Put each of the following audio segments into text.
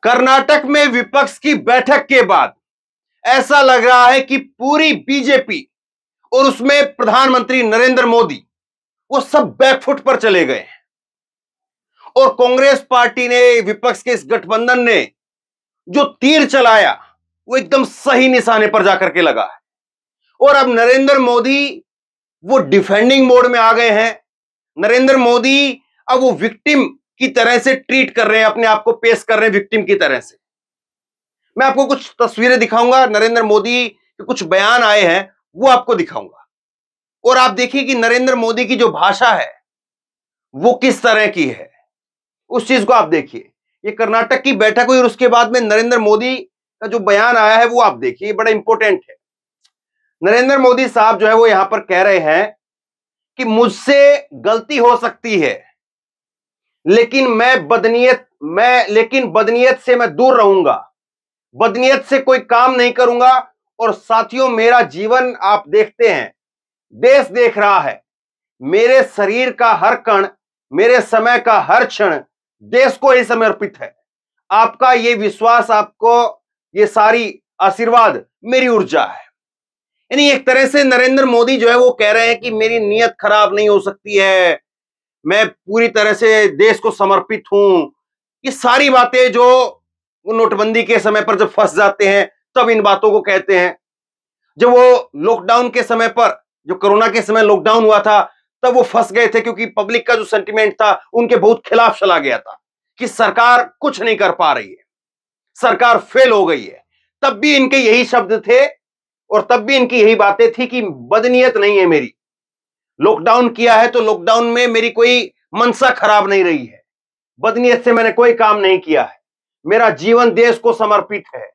कर्नाटक में विपक्ष की बैठक के बाद ऐसा लग रहा है कि पूरी बीजेपी और उसमें प्रधानमंत्री नरेंद्र मोदी वो सब बैकफुट पर चले गए हैं और कांग्रेस पार्टी ने, विपक्ष के इस गठबंधन ने जो तीर चलाया वो एकदम सही निशाने पर जाकर के लगा है। और अब नरेंद्र मोदी वो डिफेंडिंग मोड में आ गए हैं। नरेंद्र मोदी अब वो विक्टिम की तरह से ट्रीट कर रहे हैं, अपने आप को पेश कर रहे हैं विक्टिम की तरह से। मैं आपको कुछ तस्वीरें दिखाऊंगा, नरेंद्र मोदी के कुछ बयान आए हैं वो आपको दिखाऊंगा और आप देखिए कि नरेंद्र मोदी की जो भाषा है वो किस तरह की है, उस चीज को आप देखिए। ये कर्नाटक की बैठक हुई और उसके बाद में नरेंद्र मोदी का जो बयान आया है वो आप देखिए, बड़ा इंपॉर्टेंट है। नरेंद्र मोदी साहब जो है वो यहां पर कह रहे हैं कि मुझसे गलती हो सकती है लेकिन बदनीयत से मैं दूर रहूंगा, बदनीयत से कोई काम नहीं करूंगा। और साथियों, मेरा जीवन आप देखते हैं, देश देख रहा है, मेरे शरीर का हर कण, मेरे समय का हर क्षण देश को ही समर्पित है। आपका ये विश्वास, आपको ये सारी आशीर्वाद मेरी ऊर्जा है। यानी एक तरह से नरेंद्र मोदी जो है वो कह रहे हैं कि मेरी नीयत खराब नहीं हो सकती है, मैं पूरी तरह से देश को समर्पित हूं। ये सारी बातें जो वो नोटबंदी के समय पर जब फंस जाते हैं तब इन बातों को कहते हैं। जब वो लॉकडाउन के समय पर, जो कोरोना के समय लॉकडाउन हुआ था, तब वो फंस गए थे क्योंकि पब्लिक का जो सेंटिमेंट था उनके बहुत खिलाफ चला गया था कि सरकार कुछ नहीं कर पा रही है, सरकार फेल हो गई है। तब भी इनके यही शब्द थे और तब भी इनकी यही बातें थी कि बदनीयत नहीं है मेरी, लॉकडाउन किया है तो लॉकडाउन में मेरी कोई मनसा खराब नहीं रही है, बदनीयत से मैंने कोई काम नहीं किया है, मेरा जीवन देश को समर्पित है।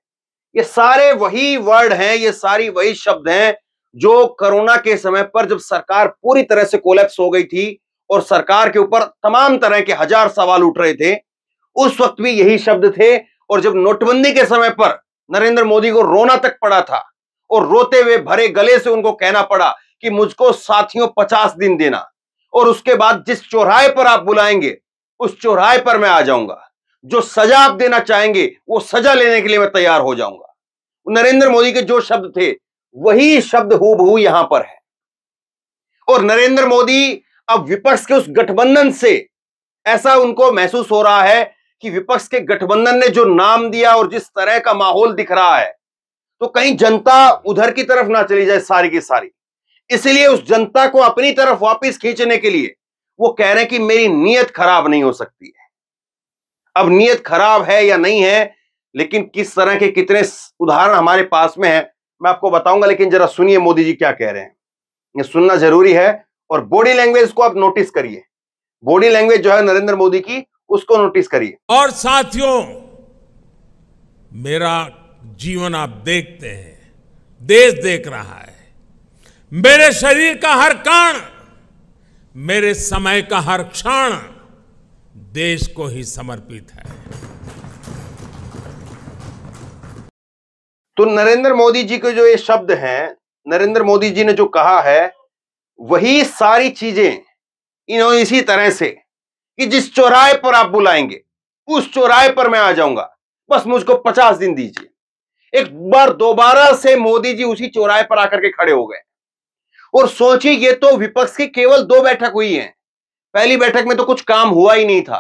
ये सारे वही वर्ड हैं, ये सारी वही शब्द हैं जो कोरोना के समय पर जब सरकार पूरी तरह से कोलैप्स हो गई थी और सरकार के ऊपर तमाम तरह के हजार सवाल उठ रहे थे, उस वक्त भी यही शब्द थे। और जब नोटबंदी के समय पर नरेंद्र मोदी को रोना तक पड़ा था और रोते हुए भरे गले से उनको कहना पड़ा कि मुझको साथियों 50 दिन देना और उसके बाद जिस चौराहे पर आप बुलाएंगे उस चौराहे पर मैं आ जाऊंगा, जो सजा आप देना चाहेंगे वो सजा लेने के लिए मैं तैयार हो जाऊंगा। नरेंद्र मोदी के जो शब्द थे वही शब्द हूबहू यहां पर है। और नरेंद्र मोदी अब विपक्ष के उस गठबंधन से, ऐसा उनको महसूस हो रहा है कि विपक्ष के गठबंधन ने जो नाम दिया और जिस तरह का माहौल दिख रहा है, तो कहीं जनता उधर की तरफ ना चली जाए सारी की सारी। इसलिए उस जनता को अपनी तरफ वापस खींचने के लिए वो कह रहे हैं कि मेरी नीयत खराब नहीं हो सकती है। अब नीयत खराब है या नहीं है, लेकिन किस तरह के कितने उदाहरण हमारे पास में है मैं आपको बताऊंगा, लेकिन जरा सुनिए मोदी जी क्या कह रहे हैं। ये सुनना जरूरी है और बॉडी लैंग्वेज को आप नोटिस करिए, बॉडी लैंग्वेज जो है नरेंद्र मोदी की उसको नोटिस करिए। और साथियों, मेरा जीवन आप देखते हैं, देश देख रहा है, मेरे शरीर का हर कण, मेरे समय का हर क्षण देश को ही समर्पित है। तो नरेंद्र मोदी जी के जो ये शब्द हैं, नरेंद्र मोदी जी ने जो कहा है वही सारी चीजें इन्होंने इसी तरह से कि जिस चौराहे पर आप बुलाएंगे उस चौराहे पर मैं आ जाऊंगा, बस मुझको 50 दिन दीजिए। एक बार दोबारा से मोदी जी उसी चौराहे पर आकर के खड़े हो गए। और सोचिए, ये तो विपक्ष की केवल 2 बैठक हुई है। पहली बैठक में तो कुछ काम हुआ ही नहीं था।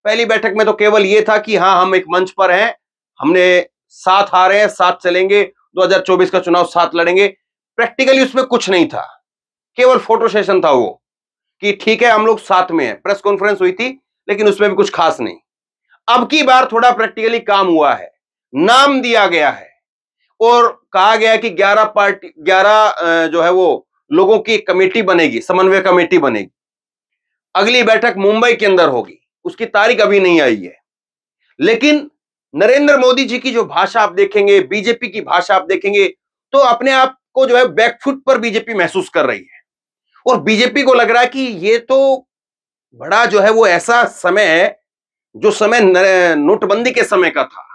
पहली बैठक में तो केवल ये था कि हाँ, हम एक मंच पर हैं, हमने साथ आ रहे हैं, साथ चलेंगे, 2024 का चुनाव साथ लड़ेंगे। प्रैक्टिकली उसमें कुछ नहीं था, केवल फोटो सेशन था वो कि ठीक है हम लोग साथ में हैं। प्रेस कॉन्फ्रेंस हुई थी लेकिन उसमें भी कुछ खास नहीं। अब की बार थोड़ा प्रैक्टिकली काम हुआ है, नाम दिया गया है और कहा गया है कि 11 जो है वो लोगों की कमेटी बनेगी, समन्वय कमेटी बनेगी। अगली बैठक मुंबई के अंदर होगी, उसकी तारीख अभी नहीं आई है। लेकिन नरेंद्र मोदी जी की जो भाषा आप देखेंगे, बीजेपी की भाषा आप देखेंगे, तो अपने आप को जो है बैकफुट पर बीजेपी महसूस कर रही है। और बीजेपी को लग रहा है कि ये तो बड़ा जो है वो ऐसा समय है जो समय नोटबंदी के समय का था,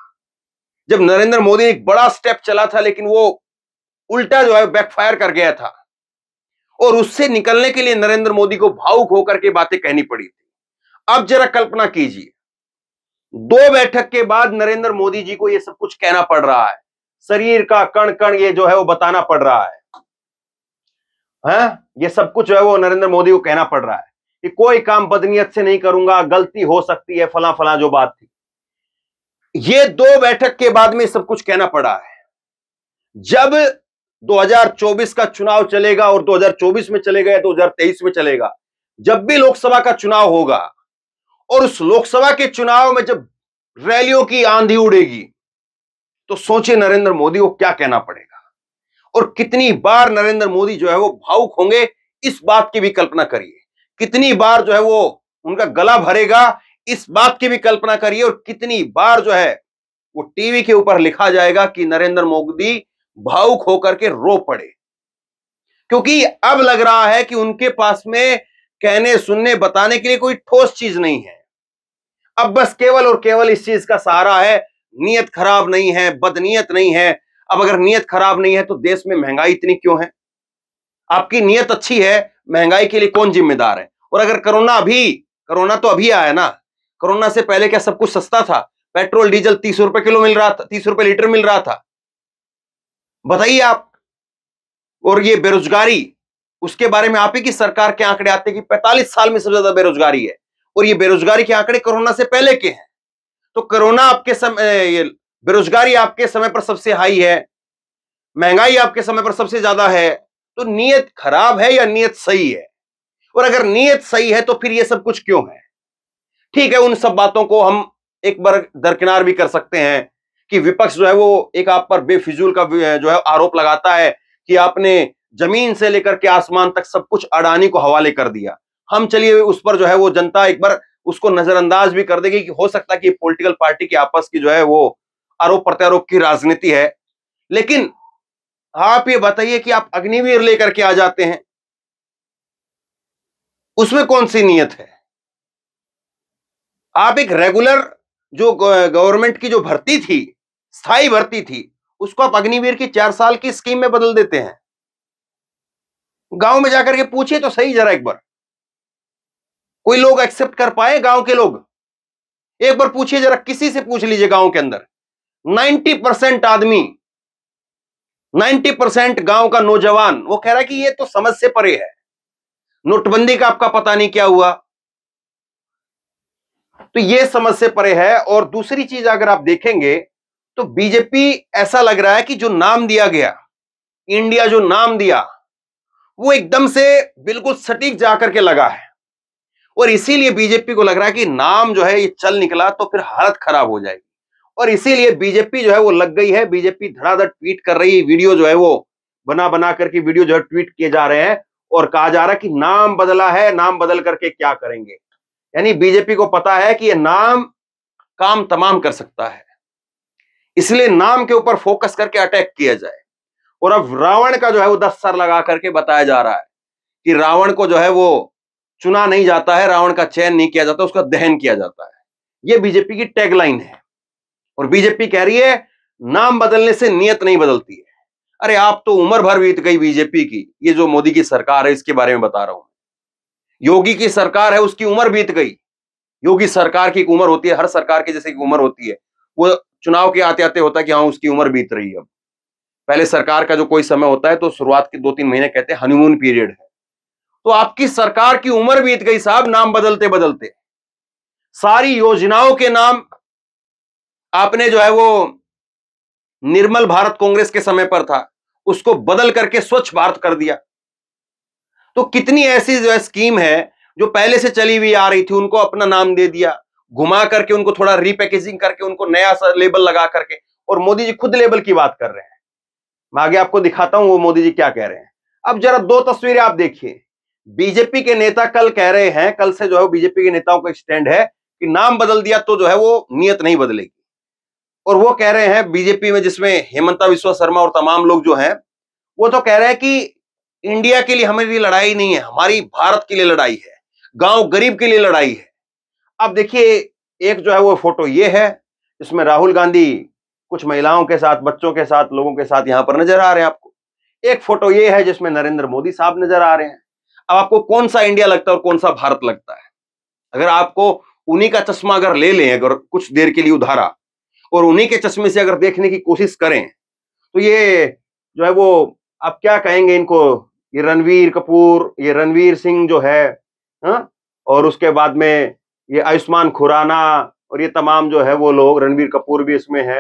जब नरेंद्र मोदी ने एक बड़ा स्टेप चला था लेकिन वो उल्टा जो है बैकफायर कर गया था। और उससे निकलने के लिए नरेंद्र मोदी को भावुक होकर के बातें कहनी पड़ी थी। अब जरा कल्पना कीजिए, 2 बैठक के बाद नरेंद्र मोदी जी को यह सब कुछ कहना पड़ रहा है, शरीर का कण कण ये जो है वो बताना पड़ रहा है। ये सब कुछ जो है वो नरेंद्र मोदी को कहना पड़ रहा है कि कोई काम बदनीयत से नहीं करूंगा, गलती हो सकती है, फला फला जो बात थी। ये 2 बैठक के बाद में सब कुछ कहना पड़ा है। जब 2024 का चुनाव चलेगा, और 2024 में चलेगा या 2023 में चलेगा, जब भी लोकसभा का चुनाव होगा और उस लोकसभा के चुनाव में जब रैलियों की आंधी उड़ेगी, तो सोचिए नरेंद्र मोदी को क्या कहना पड़ेगा और कितनी बार नरेंद्र मोदी जो है वो भावुक होंगे, इस बात की भी कल्पना करिए। कितनी बार जो है वो उनका गला भरेगा, इस बात की भी कल्पना करिए। और कितनी बार जो है वो टीवी के ऊपर लिखा जाएगा कि नरेंद्र मोदी भावुक होकर के रो पड़े, क्योंकि अब लग रहा है कि उनके पास में कहने सुनने बताने के लिए कोई ठोस चीज नहीं है। अब बस केवल और केवल इस चीज का सहारा है, नीयत खराब नहीं है, बदनीयत नहीं है। अब अगर नीयत खराब नहीं है तो देश में महंगाई इतनी क्यों है? आपकी नीयत अच्छी है, महंगाई के लिए कौन जिम्मेदार है? और अगर कोरोना तो अभी आया ना, कोरोना से पहले क्या सब कुछ सस्ता था? पेट्रोल डीजल 30 रुपए किलो मिल रहा था, 30 रुपए लीटर मिल रहा था, बताइए आप। और ये बेरोजगारी, उसके बारे में आप ही की सरकार के आंकड़े आते हैं कि 45 साल में सबसे ज्यादा बेरोजगारी है, और ये बेरोजगारी के आंकड़े कोरोना से पहले के हैं। तो कोरोना आपके समय, बेरोजगारी आपके समय पर सबसे हाई है, महंगाई आपके समय पर सबसे ज्यादा है। तो नीयत खराब है या नीयत सही है? और अगर नीयत सही है तो फिर ये सब कुछ क्यों है? ठीक है, उन सब बातों को हम एक बार दरकिनार भी कर सकते हैं कि विपक्ष जो है वो एक आप पर बेफिजूल का जो है आरोप लगाता है कि आपने जमीन से लेकर के आसमान तक सब कुछ अडानी को हवाले कर दिया। हम चलिए उस पर जो है वो जनता एक बार उसको नजरअंदाज भी कर देगी कि हो सकता है कि पॉलिटिकल पार्टी की आपस की जो है वो आरोप प्रत्यारोप की राजनीति है। लेकिन आप ये बताइए कि आप अग्निवीर लेकर के आ जाते हैं, उसमें कौन सी नीयत है? आप एक रेगुलर जो गवर्नमेंट की जो भर्ती थी, स्थायी भर्ती थी, उसको आप अग्निवीर की 4 साल की स्कीम में बदल देते हैं। गांव में जाकर के पूछिए तो सही जरा एक बार, कोई लोग एक्सेप्ट कर पाए? गांव के लोग एक बार पूछिए जरा, किसी से पूछ लीजिए गांव के अंदर, 90% आदमी, 90% गांव का नौजवान वो कह रहा है कि ये तो समझ से परे है। नोटबंदी का आपका पता नहीं क्या हुआ, तो ये समझ से परे है। और दूसरी चीज अगर आप देखेंगे तो बीजेपी, ऐसा लग रहा है कि जो नाम दिया गया, इंडिया जो नाम दिया, वो एकदम से बिल्कुल सटीक जाकर के लगा है। और इसीलिए बीजेपी को लग रहा है कि नाम जो है ये चल निकला तो फिर हालत खराब हो जाएगी, और इसीलिए बीजेपी जो है वो लग गई है। बीजेपी धड़ाधड़ ट्वीट कर रही है, वीडियो जो है वो बना बना करके वीडियो जो है ट्वीट किए जा रहे हैं, और कहा जा रहा है कि नाम बदला है, नाम बदल करके क्या करेंगे। यानी बीजेपी को पता है कि ये नाम काम तमाम कर सकता है, इसलिए नाम के ऊपर फोकस करके अटैक किया जाए। और अब रावण का जो है वो 10 सर लगा करके बताया जा रहा है कि रावण को जो है वो चुना नहीं जाता है, रावण का चयन नहीं किया जाता, उसका दहन किया जाता है। यह बीजेपी की टैगलाइन है। और बीजेपी कह रही है नाम बदलने से नियत नहीं बदलती है। अरे आप तो उम्र भर बीत गई बीजेपी की, ये जो मोदी की सरकार है इसके बारे में बता रहा हूं। योगी की सरकार है, उसकी उम्र बीत गई। योगी सरकार की एक उम्र होती है, हर सरकार की जैसे की उम्र होती है, वो चुनाव के आते आते होता है कि हाँ उसकी उम्र बीत रही है। अब पहले सरकार का जो कोई समय होता है तो शुरुआत के 2-3 महीने कहते हैं हनीमून पीरियड है। तो आपकी सरकार की उम्र बीत गई साहब, नाम बदलते बदलते। सारी योजनाओं के नाम आपने जो है वो निर्मल भारत कांग्रेस के समय पर था, उसको बदल करके स्वच्छ भारत कर दिया। तो कितनी ऐसी जो है स्कीम है जो पहले से चली हुई आ रही थी, उनको अपना नाम दे दिया, घुमा करके उनको थोड़ा रीपैकेजिंग करके उनको नया सा लेबल लगा करके। और मोदी जी खुद लेबल की बात कर रहे हैं। मैं आगे आपको दिखाता हूं वो मोदी जी क्या कह रहे हैं। अब जरा 2 तस्वीरें आप देखिए। बीजेपी के नेता कल कह रहे हैं, कल से जो है बीजेपी के नेताओं का स्टैंड है कि नाम बदल दिया तो जो है वो नियत नहीं बदलेगी। और वो कह रहे हैं बीजेपी में, जिसमें हेमंता विश्व शर्मा और तमाम लोग जो हैं, वो तो कह रहे हैं कि इंडिया के लिए हमारी लड़ाई नहीं है, हमारी भारत के लिए लड़ाई है, गांव गरीब के लिए लड़ाई है। अब देखिए एक जो है वो फोटो ये है, जिसमें राहुल गांधी कुछ महिलाओं के साथ, बच्चों के साथ, लोगों के साथ यहां पर नजर आ रहे हैं आपको। एक फोटो ये है जिसमें नरेंद्र मोदी साहब नजर आ रहे हैं। अब आपको कौन सा इंडिया लगता है और कौन सा भारत लगता है? अगर आपको उन्हीं का चश्मा अगर ले लें, अगर कुछ देर के लिए उधारा, और उन्हीं के चश्मे से अगर देखने की कोशिश करें, तो ये जो है वो आप क्या कहेंगे इनको, ये रणवीर कपूर, ये रणवीर सिंह जो है, हाँ? और उसके बाद में ये आयुष्मान खुराना और ये तमाम जो है वो लोग, रणवीर कपूर भी इसमें है।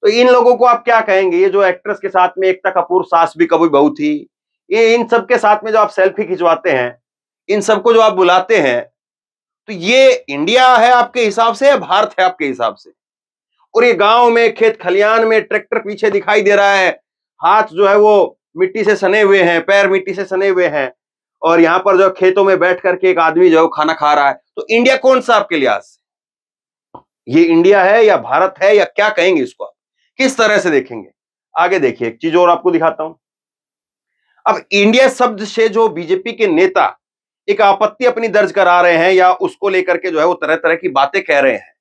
तो इन लोगों को आप क्या कहेंगे? ये जो एक्ट्रेस के साथ में एकता कपूर सास भी कभी बहू थी, ये इन सब के साथ में जो आप सेल्फी खिंचवाते हैं, इन सबको जो आप बुलाते हैं, तो ये इंडिया है आपके हिसाब से या भारत है आपके हिसाब से? और ये गांव में, खेत खलियान में ट्रैक्टर पीछे दिखाई दे रहा है, हाथ जो है वो मिट्टी से सने हुए हैं, पैर मिट्टी से सने हुए हैं, और यहां पर जो खेतों में बैठ करके एक आदमी जो है खाना खा रहा है, तो इंडिया कौन सा आपके लिहाज से? ये इंडिया है या भारत है, या क्या कहेंगे इसको आप? किस तरह से देखेंगे? आगे देखिए, एक चीज और आपको दिखाता हूं। अब इंडिया शब्द से जो बीजेपी के नेता एक आपत्ति अपनी दर्ज करा रहे हैं, या उसको लेकर के जो है वो तरह तरह की बातें कह रहे हैं,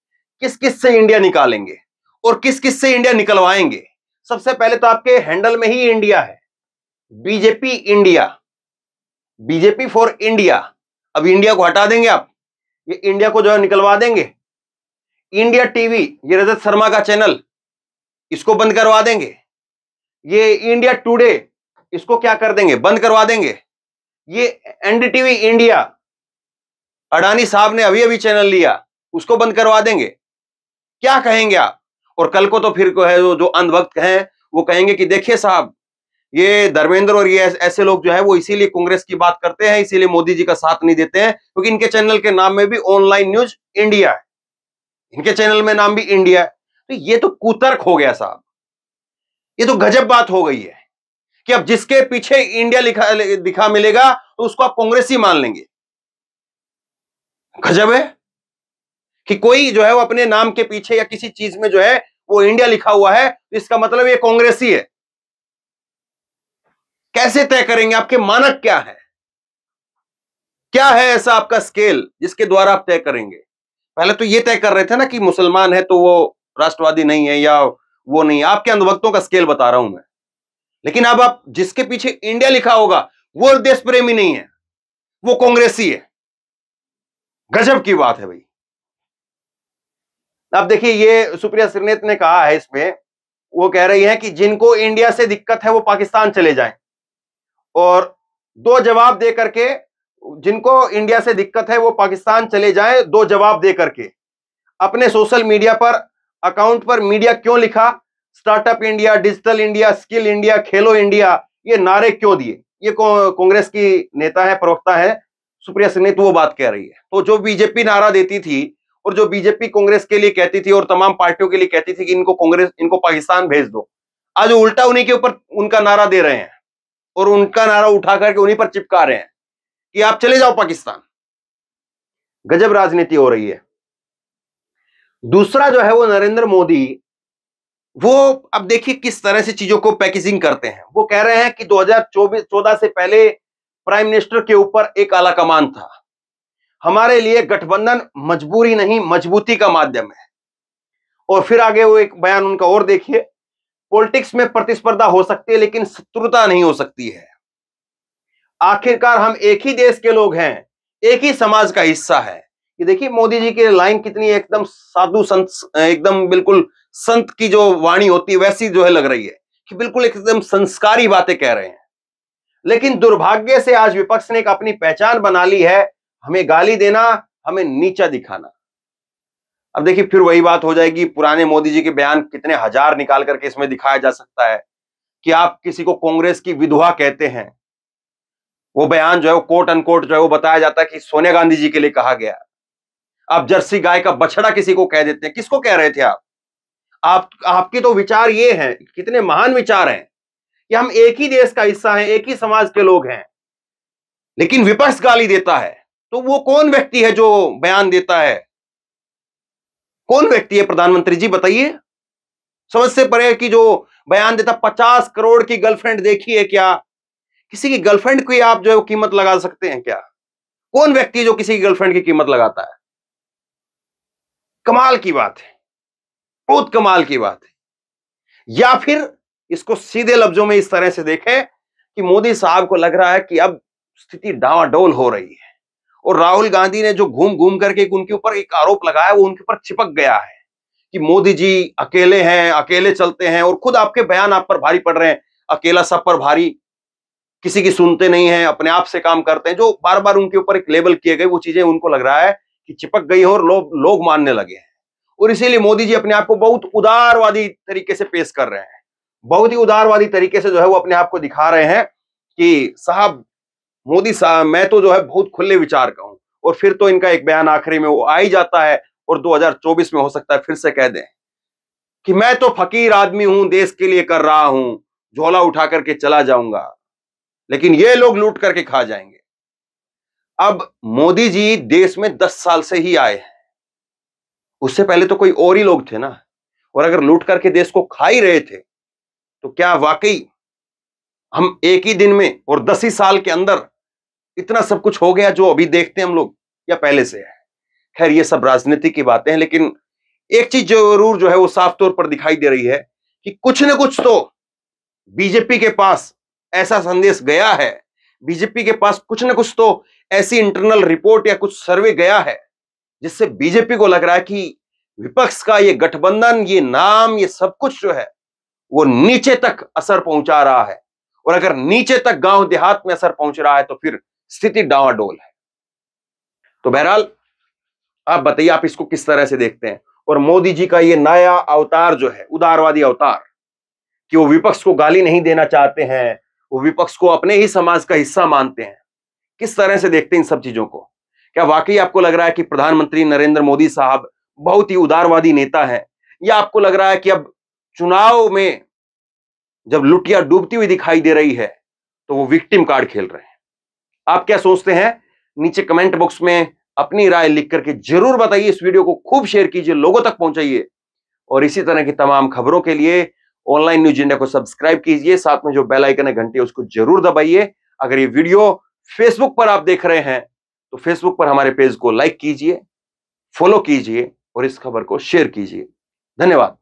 किस किस से इंडिया निकालेंगे और किस किस से इंडिया निकलवाएंगे? सबसे पहले तो आपके हैंडल में ही इंडिया है, BJP India, BJP for India. अब इंडिया को हटा देंगे आप, ये इंडिया को जो है निकलवा देंगे। इंडिया टीवी, ये रजत शर्मा का चैनल, इसको बंद करवा देंगे। ये इंडिया टुडे, इसको क्या कर देंगे? बंद करवा देंगे। ये एनडीटीवी इंडिया, अडानी साहब ने अभी अभी चैनल लिया, उसको बंद करवा देंगे। क्या कहेंगे आप? और कल को तो फिर है जो अंधभक्त हैं वो कहेंगे कि देखिए साहब, ये धर्मेंद्र और ये ऐसे लोग जो है वो इसीलिए कांग्रेस की बात करते हैं, इसीलिए मोदी जी का साथ नहीं देते हैं, क्योंकि इनके चैनल के नाम में भी ऑनलाइन न्यूज इंडिया है, इनके चैनल में नाम भी इंडिया है। तो ये तो कुतर्क हो गया साहब, ये तो गजब बात हो गई है कि अब जिसके पीछे इंडिया लिखा दिखा मिलेगा तो उसको आप कांग्रेसी मान लेंगे। गजब है कि कोई जो है वो अपने नाम के पीछे या किसी चीज में जो है वो इंडिया लिखा हुआ है, तो इसका मतलब ये कांग्रेसी है। कैसे तय करेंगे? आपके मानक क्या है? क्या है ऐसा आपका स्केल जिसके द्वारा आप तय करेंगे? पहले तो ये तय कर रहे थे ना कि मुसलमान है तो वो राष्ट्रवादी नहीं है या वो नहीं है, आपके अंधभक्तों का स्केल बता रहा हूं मैं। लेकिन अब आप जिसके पीछे इंडिया लिखा होगा वो देश प्रेमी नहीं है, वो कांग्रेसी है। गजब की बात है भाई। अब देखिए, ये सुप्रिया श्रीनेत ने कहा है इसमें, वो कह रही है कि जिनको इंडिया से दिक्कत है वो पाकिस्तान चले जाएं, और दो जवाब दे करके, जिनको इंडिया से दिक्कत है वो पाकिस्तान चले जाएं, दो जवाब दे करके अपने सोशल मीडिया पर अकाउंट पर मीडिया क्यों लिखा, startup India, digital India, skill India, खेलो इंडिया, ये नारे क्यों दिए? ये कांग्रेस की नेता है, प्रवक्ता है सुप्रिया श्रीनेत, वो बात कह रही है। तो जो बीजेपी नारा देती थी और जो बीजेपी कांग्रेस के लिए कहती थी और तमाम पार्टियों के लिए कहती थी कि इनको पाकिस्तान भेज दो, आज उल्टा उन्हीं के ऊपर उनका नारा दे रहे हैं और उनका नारा उठा करके उन्हीं पर चिपका रहे हैं कि आप चले जाओ पाकिस्तान। गजब राजनीति हो रही है। दूसरा जो है वो नरेंद्र मोदी, वो अब देखिए किस तरह से चीजों को पैकेजिंग करते हैं। वो कह रहे हैं कि 2014 से पहले प्राइम मिनिस्टर के ऊपर एक आला कमान था, हमारे लिए गठबंधन मजबूरी नहीं मजबूती का माध्यम है। और फिर आगे वो एक बयान उनका और देखिए, पॉलिटिक्स में प्रतिस्पर्धा हो सकती है लेकिन शत्रुता नहीं हो सकती है। आखिरकार हम एक ही देश के लोग हैं, एक ही समाज का हिस्सा है। ये देखिए मोदी जी की लाइन कितनी एकदम साधु संत, एकदम बिल्कुल संत की जो वाणी होती है वैसी जो है लग रही है कि बिल्कुल एकदम संस्कारी बातें कह रहे हैं। लेकिन दुर्भाग्य से आज विपक्ष ने एक अपनी पहचान बना ली है, हमें गाली देना, हमें नीचा दिखाना। अब देखिए फिर वही बात हो जाएगी, पुराने मोदी जी के बयान कितने हजार निकाल करके इसमें दिखाया जा सकता है कि आप किसी को कांग्रेस की विधवा कहते हैं। वो बयान जो है वो कोट अनकोट जो है वो बताया जाता है कि सोनिया गांधी जी के लिए कहा गया। आप जर्सी गाय का बछड़ा किसी को कह देते हैं, किसको कह रहे थे आप? आपके तो विचार ये हैं, कितने महान विचार हैं कि हम एक ही देश का हिस्सा हैं, एक ही समाज के लोग हैं, लेकिन विपक्ष गाली देता है। तो वो कौन व्यक्ति है जो बयान देता है? कौन व्यक्ति है प्रधानमंत्री जी बताइए? समझ से परे कि जो बयान देता 50 करोड़ की गर्लफ्रेंड देखी है क्या? किसी की गर्लफ्रेंड की आप जो है कीमत लगा सकते हैं क्या? कौन व्यक्ति जो किसी की गर्लफ्रेंड की कीमत लगाता है? कमाल की बात है, बहुत कमाल की बात है। या फिर इसको सीधे लफ्जों में इस तरह से देखें कि मोदी साहब को लग रहा है कि अब स्थिति डावाडोल हो रही है और राहुल गांधी ने जो घूम घूम करके उनके ऊपर एक आरोप लगाया वो उनके ऊपर चिपक गया है कि मोदी जी अकेले हैं, अकेले चलते हैं, और खुद आपके बयान आप पर भारी पड़ रहे हैं, अकेला सब पर भारी, किसी की सुनते नहीं है, अपने आप से काम करते हैं, जो बार बार उनके ऊपर एक लेबल किए गए, वो चीजें उनको लग रहा है कि चिपक गई हो और लोग मानने लगे हैं। और इसीलिए मोदी जी अपने आप को बहुत उदारवादी तरीके से पेश कर रहे हैं, बहुत ही उदारवादी तरीके से जो है वो अपने आप को दिखा रहे हैं कि साहब, मोदी साहब, मैं तो जो है बहुत खुले विचार का हूं। और फिर तो इनका एक बयान आखिरी में वो आ ही जाता है, और 2024 में हो सकता है फिर से कह दें कि मैं तो फकीर आदमी हूं, देश के लिए कर रहा हूं, झोला उठा करके चला जाऊंगा, लेकिन ये लोग लूट करके खा जाएंगे। अब मोदी जी देश में 10 साल से ही आए हैं, उससे पहले तो कोई और ही लोग थे ना, और अगर लूट करके देश को खा ही रहे थे तो क्या वाकई हम एक ही दिन में और 10 ही साल के अंदर इतना सब कुछ हो गया जो अभी देखते हैं हम लोग, या पहले से है? खैर, ये सब राजनीति की बातें हैं, लेकिन एक चीज जरूर जो है वो साफ तौर पर दिखाई दे रही है कि कुछ न कुछ तो बीजेपी के पास ऐसा संदेश गया है, बीजेपी के पास कुछ न कुछ तो ऐसी इंटरनल रिपोर्ट या कुछ सर्वे गया है जिससे बीजेपी को लग रहा है कि विपक्ष का ये गठबंधन, ये नाम, ये सब कुछ जो है वो नीचे तक असर पहुंचा रहा है। और अगर नीचे तक गांव देहात में असर पहुंच रहा है तो फिर स्थिति डावाडोल है। तो बहरहाल आप बताइए, आप इसको किस तरह से देखते हैं? और मोदी जी का ये नया अवतार जो है, उदारवादी अवतार, कि वो विपक्ष को गाली नहीं देना चाहते हैं, वो विपक्ष को अपने ही समाज का हिस्सा मानते हैं, किस तरह से देखते हैं इन सब चीजों को? क्या वाकई आपको लग रहा है कि प्रधानमंत्री नरेंद्र मोदी साहब बहुत ही उदारवादी नेता हैं, या आपको लग रहा है कि अब चुनाव में जब लुटिया डूबती हुई दिखाई दे रही है तो वो विक्टिम कार्ड खेल रहे हैं? आप क्या सोचते हैं? नीचे कमेंट बॉक्स में अपनी राय लिख करके जरूर बताइए। इस वीडियो को खूब शेयर कीजिए, लोगों तक पहुंचाइए, और इसी तरह की तमाम खबरों के लिए ऑनलाइन न्यूज इंडिया को सब्सक्राइब कीजिए, साथ में जो बेल आइकन है घंटी उसको जरूर दबाइए। अगर ये वीडियो फेसबुक पर आप देख रहे हैं तो फेसबुक पर हमारे पेज को लाइक कीजिए, फॉलो कीजिए और इस खबर को शेयर कीजिए। धन्यवाद।